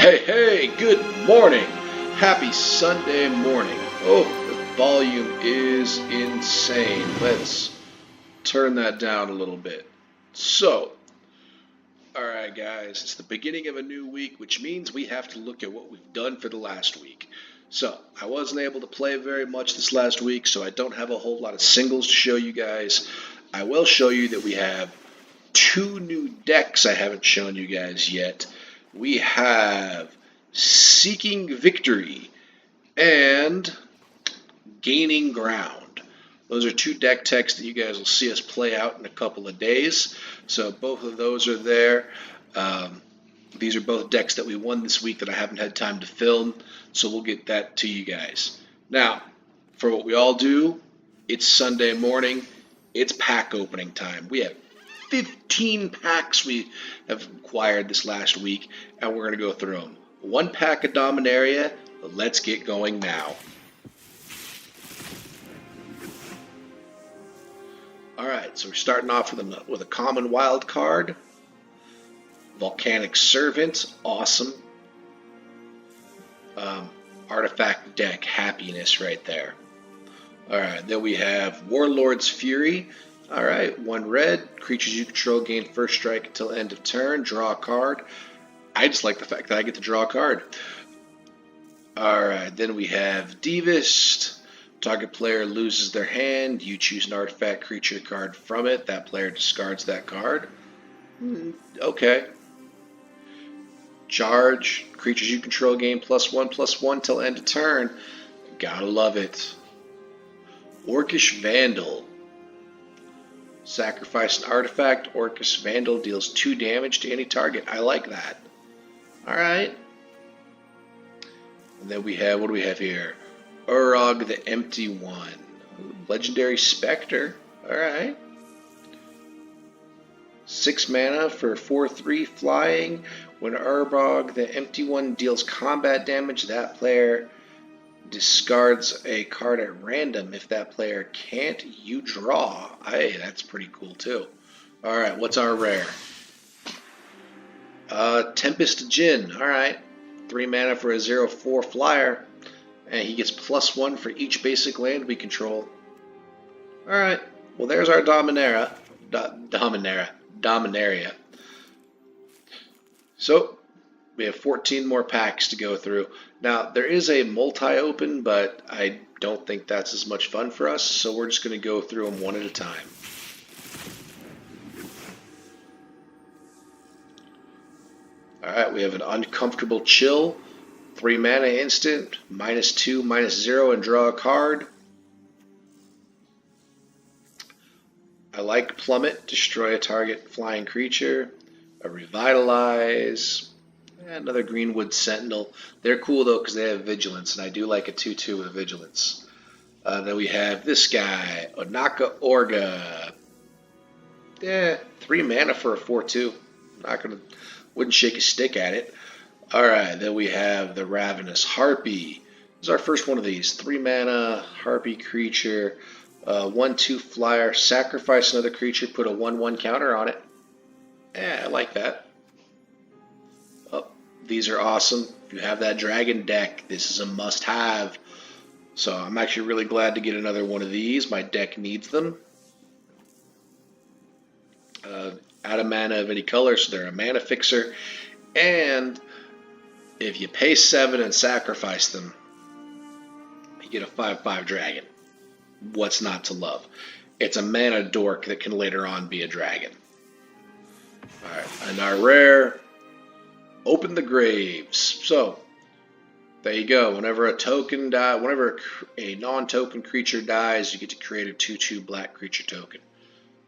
Hey, good morning. Happy Sunday morning. Oh, the volume is insane. Let's turn that down a little bit. So, alright guys, it's the beginning of a new week, which means we have to look at what we've done for the last week. So, I wasn't able to play very much this last week, so I don't have a whole lot of singles to show you guys. I will show you that we have two new decks I haven't shown you guys yet. We have Seeking Victory and Gaining Ground. Those are two deck techs that you guys will see us play out in a couple of days. So both of those are there. These are both decks that we won this week that I haven't had time to film, so we'll get that to you guys. Now, for what we all do, it's Sunday morning. It's pack opening time. We have 15 packs we have acquired this last week, and we're going to go through them. One pack of Dominaria. Let's get going now. Alright, so we're starting off with a common wild card. Volcanic Servant, awesome. Artifact deck, happiness right there. Alright, then we have Warlords Fury. Alright, 1 red. Creatures you control gain first strike until end of turn. Draw a card. I just like the fact that I get to draw a card. Alright, then we have Devist. Target player loses their hand. You choose an artifact creature card from it. That player discards that card. Okay. Charge. Creatures you control gain +1/+1 till end of turn. Gotta love it. Orcish Vandal. Sacrifice an artifact. Orcish Vandal deals 2 damage to any target. I like that. Alright. And then we have, what do we have here? Urog the Empty One. Legendary Spectre. Alright. 6 mana for 4/3 flying. When Urog the Empty One deals combat damage, that player discards a card at random. If that player can't, you draw. Hey, that's pretty cool too. Alright, what's our rare? Tempest Djinn. Alright. 3 mana for a 0/4 flyer. And he gets +1 for each basic land we control. Alright. Well, there's our Dominaria. So, we have 14 more packs to go through. Now, there is a multi-open, but I don't think that's as much fun for us, so we're just going to go through them one at a time. Alright, we have an Uncomfortable Chill. 3 mana instant, -2, -0, and draw a card. I like Plummet, destroy a target flying creature. A Revitalize. Another Greenwood Sentinel. They're cool though because they have Vigilance, and I do like a 2/2 with Vigilance. Then we have this guy, Onaka Orga. Yeah, 3 mana for a 4/2. Wouldn't shake a stick at it. Alright, then we have the Ravenous Harpy. This is our first one of these. 3 mana, Harpy creature, 1/2 flyer, sacrifice another creature, put a 1/1 counter on it. Yeah, I like that. Oh, these are awesome. If you have that dragon deck, this is a must-have. So I'm actually really glad to get another one of these. My deck needs them. Out of mana of any color, so they're a mana fixer. And if you pay 7 and sacrifice them, you get a 5/5 dragon. What's not to love? It's a mana dork that can later on be a dragon. Alright, and our rare, Open the Graves. So, there you go. Whenever a non-token creature dies, you get to create a 2/2 black creature token.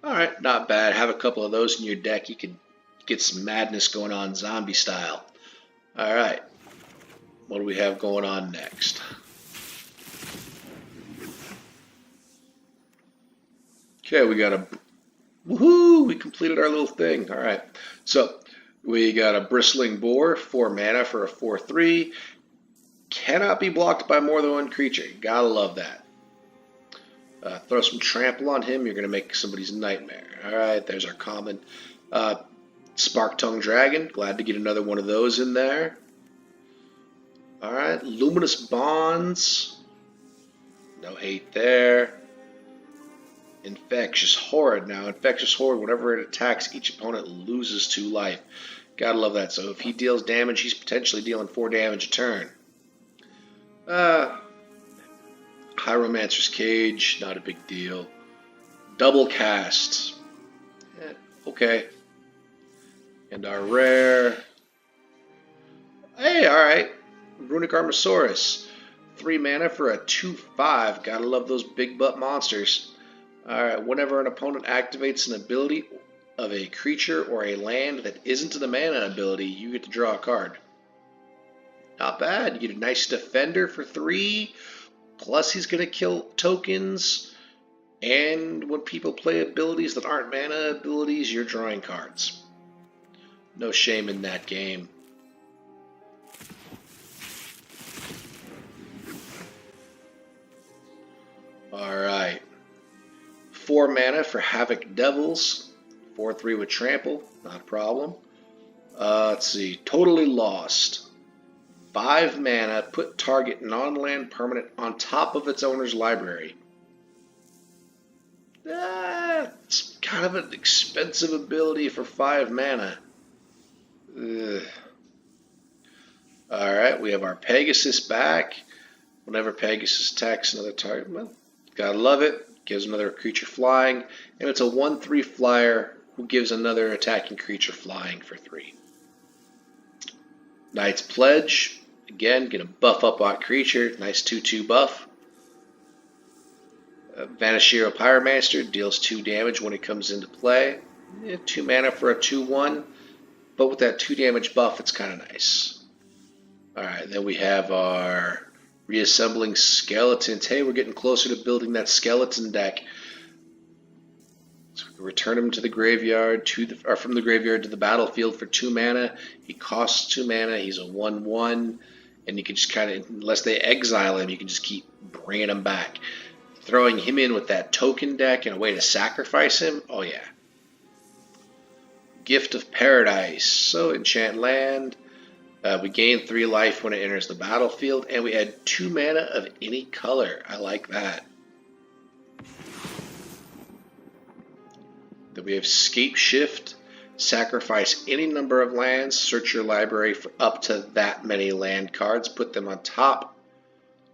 Alright, not bad. Have a couple of those in your deck. You can get some madness going on zombie style. Alright, what do we have going on next? Okay, we got woohoo! We completed our little thing. Alright, so we got a Bristling Boar, 4 mana for a 4/3. Cannot be blocked by more than 1 creature. Gotta love that. Throw some trample on him, you're going to make somebody's nightmare. Alright, there's our common. Spark Tongue Dragon, glad to get another one of those in there. Alright, Luminous Bonds. No hate there. Infectious Horde. Now, Infectious Horde, whenever it attacks, each opponent loses 2 life. Gotta love that. So if he deals damage, he's potentially dealing 4 damage a turn. Pyromancer's Cage, not a big deal. Double Cast. Okay. And our rare. Hey, alright. Runic Armosaurus. 3 mana for a 2/5. Gotta love those big butt monsters. Alright, whenever an opponent activates an ability of a creature or a land that isn't the mana ability, you get to draw a card. Not bad. You get a nice defender for 3. Plus he's going to kill tokens. And when people play abilities that aren't mana abilities, you're drawing cards. No shame in that game. Alright. 4 mana for Havoc Devils. 4/3 with Trample. Not a problem. Let's see. Totally Lost. 5 mana, put target non-land permanent on top of its owner's library. It's kind of an expensive ability for 5 mana. Alright, we have our Pegasus back. Whenever Pegasus attacks another target, well, gotta love it. Gives another creature flying. And it's a 1/3 flyer who gives another attacking creature flying for 3. Knight's Pledge. Again, get a buff up on creature. Nice 2/2 buff. Vanishiro Pyromancer deals 2 damage when it comes into play. 2 mana for a 2/1. But with that 2 damage buff, it's kind of nice. Alright, then we have our Reassembling Skeletons. Hey, we're getting closer to building that skeleton deck. So we can return him to the graveyard, or from the graveyard to the battlefield for 2 mana. He costs 2 mana. He's a 1/1. And you can just kind of, unless they exile him, you can just keep bringing him back. Throwing him in with that token deck and a way to sacrifice him, oh yeah. Gift of Paradise. So enchant land. We gain 3 life when it enters the battlefield, and we add 2 mana of any color. I like that. Then we have Scape Shift. Sacrifice any number of lands, search your library for up to that many land cards, put them on top,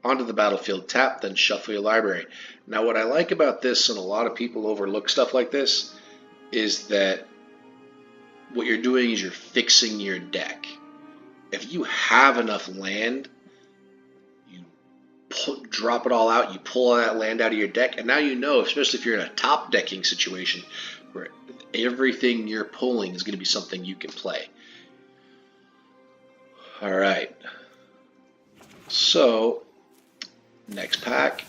onto the battlefield, tap, then shuffle your library. Now what I like about this, and a lot of people overlook stuff like this, is that what you're doing is you're fixing your deck. If you have enough land, you drop it all out, you pull all that land out of your deck, and now you know, especially if you're in a top decking situation, where everything you're pulling is going to be something you can play. Alright. So, next pack.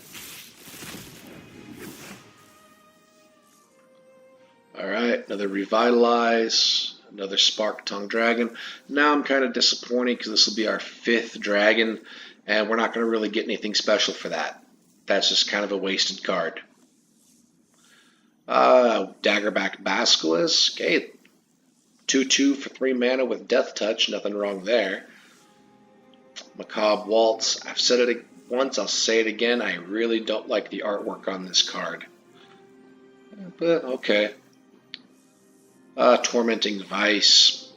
Alright, another Revitalize, another Spark Tongue Dragon. Now I'm kind of disappointed because this will be our 5th dragon, and we're not going to really get anything special for that. That's just kind of a wasted card. Daggerback Basilisk. Okay, 2/2 for 3 mana with Death Touch. Nothing wrong there. Macabre Waltz. I've said it once, I'll say it again. I really don't like the artwork on this card. But, okay. Tormenting Device.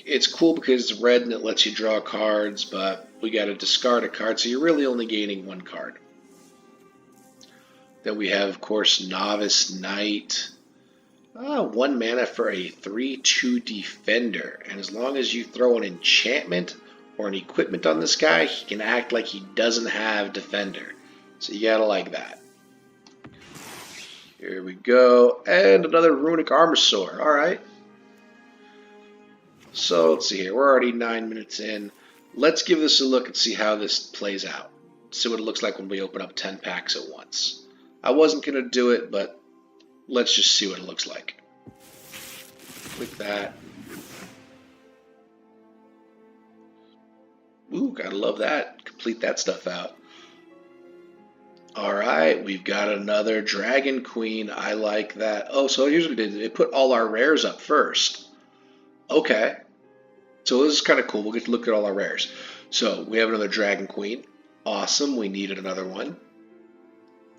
It's cool because it's red and it lets you draw cards, but we got to discard a card, so you're really only gaining 1 card. Then we have, of course, Novice Knight. 1 mana for a 3/2 defender. And as long as you throw an enchantment or an equipment on this guy, he can act like he doesn't have defender. So you gotta like that. Here we go. And another Runic Armosaur. Alright. So let's see here. We're already 9 minutes in. Let's give this a look and see how this plays out. See what it looks like when we open up 10 packs at once. I wasn't going to do it, but let's just see what it looks like. Click that. Ooh, gotta love that. Complete that stuff out. Alright, we've got another Dragon Queen. I like that. Oh, so here's what we did. It put all our rares up first. Okay. So this is kind of cool. We'll get to look at all our rares. So we have another Dragon Queen. Awesome, we needed another one.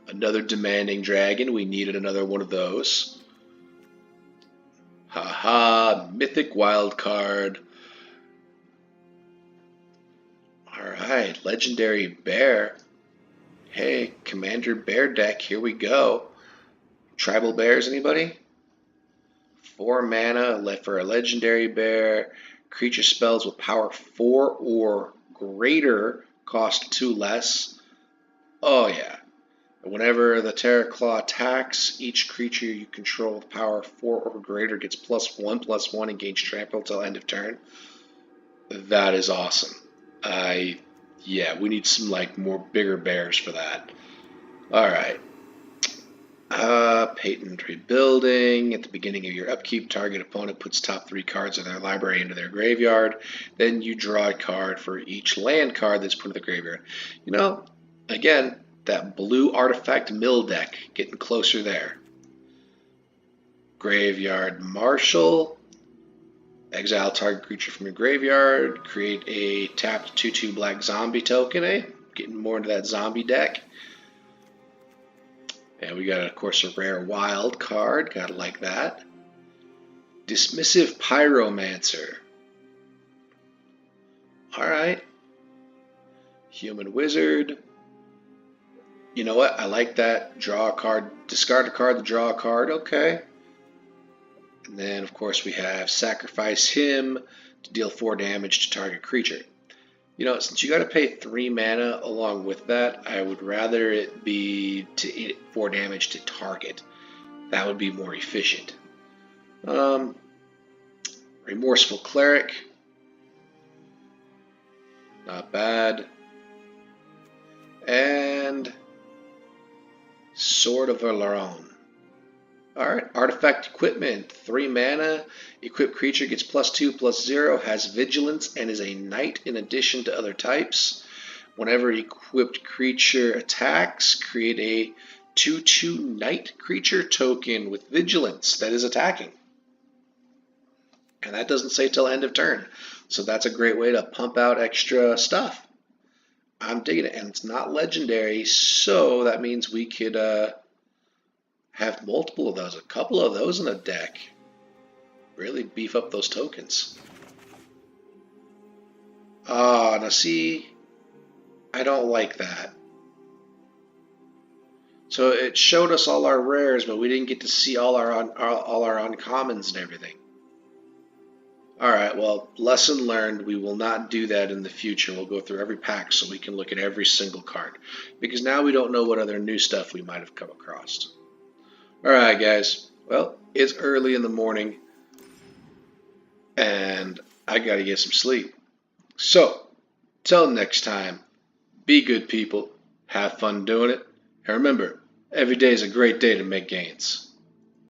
Another Demanding Dragon, we needed another one of those. Haha, Mythic Wild Card. Alright, Legendary Bear. Hey, Commander Bear deck, here we go. Tribal Bears, anybody? 4 mana left for a Legendary Bear. Creature spells with power 4 or greater cost 2 less. Oh yeah. Whenever the Terra Claw attacks, each creature you control with power 4 or greater gets +1/+1 and gains trample until end of turn. That is awesome. Yeah, we need some more bigger bears for that. Alright. Patent Rebuilding. At the beginning of your upkeep, target opponent puts top 3 cards of their library into their graveyard. Then you draw a card for each land card that's put in the graveyard. You know, again, that blue artifact mill deck, getting closer there. Graveyard Marshal. Exile target creature from your graveyard. Create a tapped 2/2 black zombie token. Getting more into that zombie deck. And we got, of course, a rare wild card. Gotta like that. Dismissive Pyromancer. Alright. Human Wizard. You know what? I like that. Draw a card, discard a card to draw a card. Okay. And then, of course, we have Sacrifice him to deal 4 damage to target creature. You know, since you got to pay 3 mana along with that, I would rather it be to 4 damage to target. That would be more efficient. Remorseful Cleric. Not bad. And Sword of Valeron. Alright, Artifact Equipment. 3 mana. Equipped creature gets +2/+0, has Vigilance, and is a knight in addition to other types. Whenever equipped creature attacks, create a 2/2 knight creature token with Vigilance that is attacking. And that doesn't say till end of turn. So that's a great way to pump out extra stuff. I'm digging it. And it's not legendary, so that means we could have multiple of those, a couple of those in a deck. Really beef up those tokens. Now see, I don't like that. So it showed us all our rares, but we didn't get to see all our uncommons and everything. Alright, well, lesson learned. We will not do that in the future. We'll go through every pack so we can look at every single card. Because now we don't know what other new stuff we might have come across. Alright, guys. Well, it's early in the morning. And I gotta get some sleep. So, till next time, be good people. Have fun doing it. And remember, every day is a great day to make gains.